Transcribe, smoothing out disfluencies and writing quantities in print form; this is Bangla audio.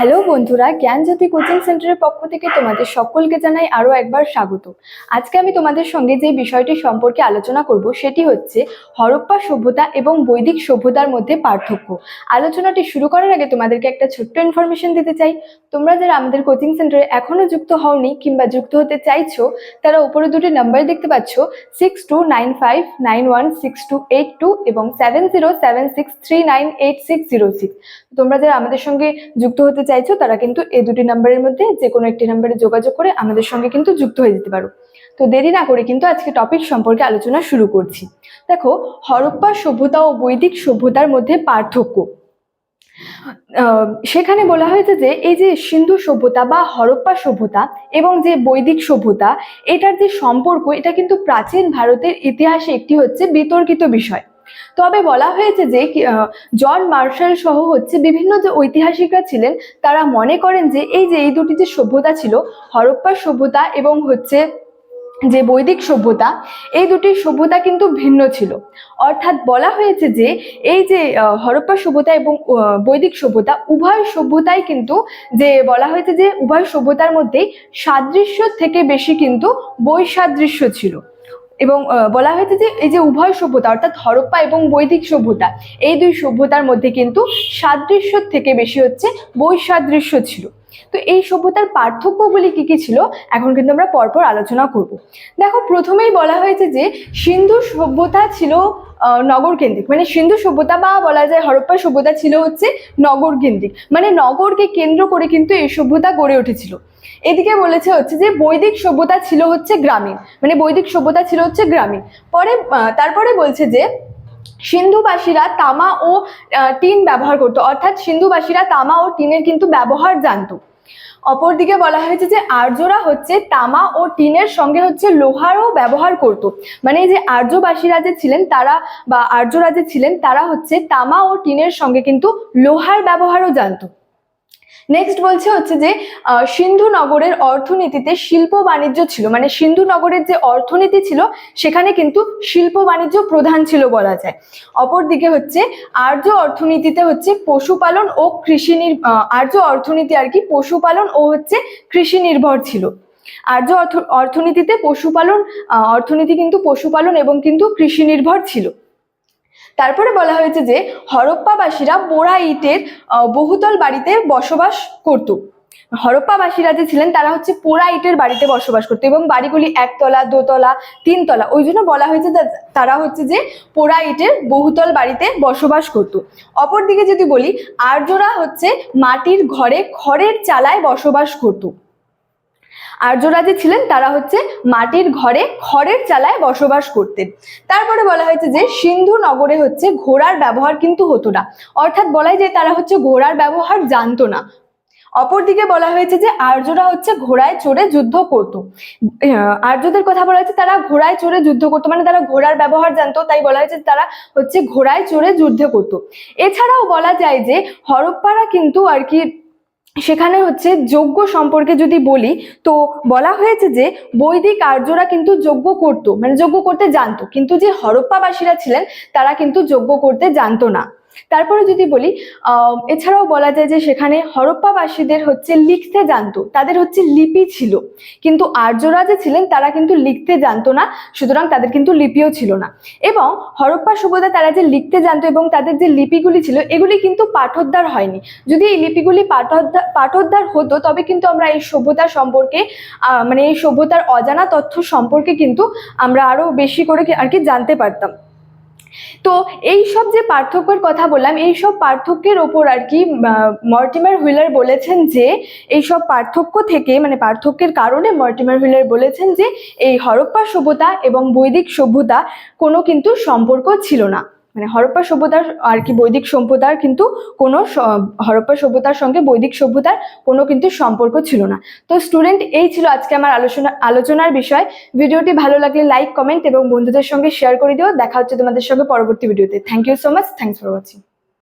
হ্যালো বন্ধুরা, জ্ঞানজ্যোতি কোচিং সেন্টারের পক্ষ থেকে তোমাদের সকলকে জানাই আরো একবার স্বাগত। আজকে আমি তোমাদের সঙ্গে যে বিষয়টি সম্পর্কে আলোচনা করব সেটি হচ্ছে হরপ্পা সভ্যতা এবং বৈদিক সভ্যতার মধ্যে পার্থক্য। আলোচনাটি শুরু করার আগে তোমাদেরকে একটা ছোট্ট ইনফরমেশন দিতে চাই। তোমরা যারা আমাদের কোচিং সেন্টারে এখনো যুক্ত হওনি কিংবা যুক্ত হতে চাইছো, তারা উপরে দুটি নাম্বার দেখতে পাচ্ছ, 6295916282 এবং 7076398606। তোমরা যারা আমাদের সঙ্গে যুক্ত হতে চাইছো তারা কিন্তু এই দুটি নাম্বারের মধ্যে যে কোনো একটি নাম্বারে যোগাযোগ করে আমাদের সঙ্গে কিন্তু যুক্ত হয়ে যেতে পারো। তো দেরি না করে কিন্তু আজকে টপিক সম্পর্কে আলোচনা শুরু করছি। দেখো, হরপ্পা সভ্যতা ও বৈদিক সভ্যতার মধ্যে পার্থক্য। সেখানে বলা হয়েছে যে এই যে সিন্ধু সভ্যতা বা হরপ্পা সভ্যতা এবং যে বৈদিক সভ্যতা, এটার যে সম্পর্ক, এটা কিন্তু প্রাচীন ভারতের ইতিহাসে একটি হচ্ছে বিতর্কিত বিষয়। তবে বলা হয়েছে যে জন মার্শাল সহ হচ্ছে বিভিন্ন যে ঐতিহাসিকরা ছিলেন, তারা মনে করেন যে এই দুটি যে সভ্যতা ছিল, হরপ্পা সভ্যতা এবং হচ্ছে যে বৈদিক সভ্যতা, এই দুটি সভ্যতা কিন্তু ভিন্ন ছিল। অর্থাৎ বলা হয়েছে যে এই যে হরপ্পা সভ্যতা এবং বৈদিক সভ্যতা উভয় সভ্যতাই কিন্তু, যে বলা হয়েছে যে উভয় সভ্যতার মধ্যেই সাদৃশ্য থেকে বেশি কিন্তু বৈসাদৃশ্য ছিল। এবং বলা হয়েছে যে এই যে উভয় সভ্যতা অর্থাৎ হরপ্পা এবং বৈদিক সভ্যতা, এই দুই সভ্যতার মধ্যে কিন্তু সাদৃশ্য থেকে বেশি হচ্ছে বৈসাদৃশ্য ছিল। তো এই সভ্যতার পার্থক্যগুলি কি কি ছিল এখন কিন্তু আমরা পরপর আলোচনা করব। দেখো, প্রথমেই বলা হয়েছে যে সিন্ধু সভ্যতা ছিল নগর কেন্দ্রিক, মানে সিন্ধু সভ্যতা বা বলা যায় হরপ্পা সভ্যতা ছিল হচ্ছে নগর কেন্দ্রিক, মানে নগরকে কেন্দ্র করে কিন্তু এই সভ্যতা গড়ে উঠেছিল। এদিকে বলেছে হচ্ছে যে বৈদিক সভ্যতা ছিল হচ্ছে গ্রামীণ, মানে বৈদিক সভ্যতা ছিল হচ্ছে গ্রামীণ। তারপরে বলছে যে সিন্ধুবাসীরা তামা ও টিন ব্যবহার করতো, অর্থাৎ সিন্ধুবাসীরা তামা ও টিনের কিন্তু ব্যবহার জানতো। অপরদিকে বলা হয়েছে যে আর্যরা হচ্ছে তামা ও টিনের সঙ্গে হচ্ছে লোহারও ব্যবহার করত, মানে এই যে আর্যবাসীরা যে ছিলেন তারা বা আর্যরা যে ছিলেন তারা হচ্ছে তামা ও টিনের সঙ্গে কিন্তু লোহার ব্যবহারও জানতো। নেক্সট বলছে হচ্ছে যে সিন্ধু নগরের অর্থনীতিতে শিল্প বাণিজ্য ছিল, মানে সিন্ধু নগরের যে অর্থনীতি ছিল সেখানে কিন্তু শিল্প বাণিজ্য প্রধান ছিল বলা যায়। অপরদিকে হচ্ছে আর্য অর্থনীতিতে হচ্ছে পশুপালন ও আর্য অর্থনীতি আর কি পশুপালন ও হচ্ছে কৃষি নির্ভর ছিল। আর্য অর্থনীতিতে অর্থনীতি কিন্তু পশুপালন এবং কিন্তু কৃষি নির্ভর ছিল। তারপরে বলা হয়েছে যে হরপ্পাবাসীরা পোড়া ইটের বহুতল বাড়িতে বসবাস করত। হরপ্পাবাসীরা যে ছিলেন তারা হচ্ছে পোড়া ইটের বাড়িতে বসবাস করতো এবং বাড়িগুলি একতলা, দোতলা, তিনতলা, ওই জন্য বলা হয়েছে তারা হচ্ছে যে পোড়া ইটের বহুতল বাড়িতে বসবাস করত। অপরদিকে যদি বলি, আর্যরা হচ্ছে মাটির ঘরে খড়ের চালায় বসবাস করত। আর্যরা যে ছিলেন তারা হচ্ছে মাটির ঘরে খড়ের চালায় বসবাস করতেন। তারপরে বলা হয়েছে যে সিন্ধু নগরে হচ্ছে ঘোড়ার ব্যবহার কিন্তু হতো না, অর্থাৎ বলাই যে তারা হচ্ছে ঘোড়ার ব্যবহার জানতো না। অপরদিকে বলা হয়েছে যে আর্যরা হচ্ছে ঘোড়ায় চড়ে যুদ্ধ করত। আর্যদের কথা বলা হয়েছে তারা ঘোড়ায় চড়ে যুদ্ধ করতো, মানে তারা ঘোড়ার ব্যবহার জানতো, তাই বলা হয়েছে তারা হচ্ছে ঘোড়ায় চড়ে যুদ্ধ করত। এছাড়াও বলা যায় যে হরপ্পারা কিন্তু আর কি সেখানে হচ্ছে যজ্ঞ সম্পর্কে যদি বলি, তো বলা হয়েছে যে বৈদিক আর্যরা কিন্তু যজ্ঞ করত, মানে যজ্ঞ করতে জানতো, কিন্তু যে হরপ্পাবাসীরা ছিলেন তারা কিন্তু যজ্ঞ করতে জানতো না। তারপরে যদি বলি, এছাড়াও বলা যায় যে সেখানে হরপ্পাবাসীদের হচ্ছে লিখতে জানতো, তাদের হচ্ছে লিপি ছিল, কিন্তু আর্যরা যে ছিলেন তারা কিন্তু লিখতে জানতো না, সুতরাং তাদের কিন্তু লিপিও ছিল না। এবং হরপ্পা সভ্যতা তারা যে লিখতে জানতো এবং তাদের যে লিপিগুলি ছিল এগুলি কিন্তু পাঠোদ্ধার হয়নি। যদি এই লিপিগুলি পাঠোদ্ধার হতো তবে কিন্তু আমরা এই সভ্যতা সম্পর্কে মানে এই সভ্যতার অজানা তথ্য সম্পর্কে কিন্তু আমরা আরো বেশি করে আর কি জানতে পারতাম। তো এই সব যে পার্থক্যের কথা বললাম, এই সব পার্থক্যের ওপর আর কি মর্টিমার হুইলার বলেছেন যে এই সব পার্থক্য থেকে, মানে পার্থক্যের কারণে মর্টিমার হুইলার বলেছেন যে এই হরপ্পা সভ্যতা এবং বৈদিক সভ্যতা কোনো কিন্তু সম্পর্ক ছিল না, মানে হরপ্পা সভ্যতার আর কি বৈদিক সভ্যতার কিন্তু কোনো হরপ্পা সভ্যতার সঙ্গে বৈদিক সভ্যতার কোনো কিন্তু সম্পর্ক ছিল না। তো স্টুডেন্ট, এই ছিল আজকে আমার আলোচনার বিষয়। ভিডিওটি ভালো লাগলে লাইক, কমেন্ট এবং বন্ধুদের সঙ্গে শেয়ার করে দিও। দেখা হচ্ছে তোমাদের সঙ্গে পরবর্তী ভিডিওতে। Thank you so much. Thanks for watching.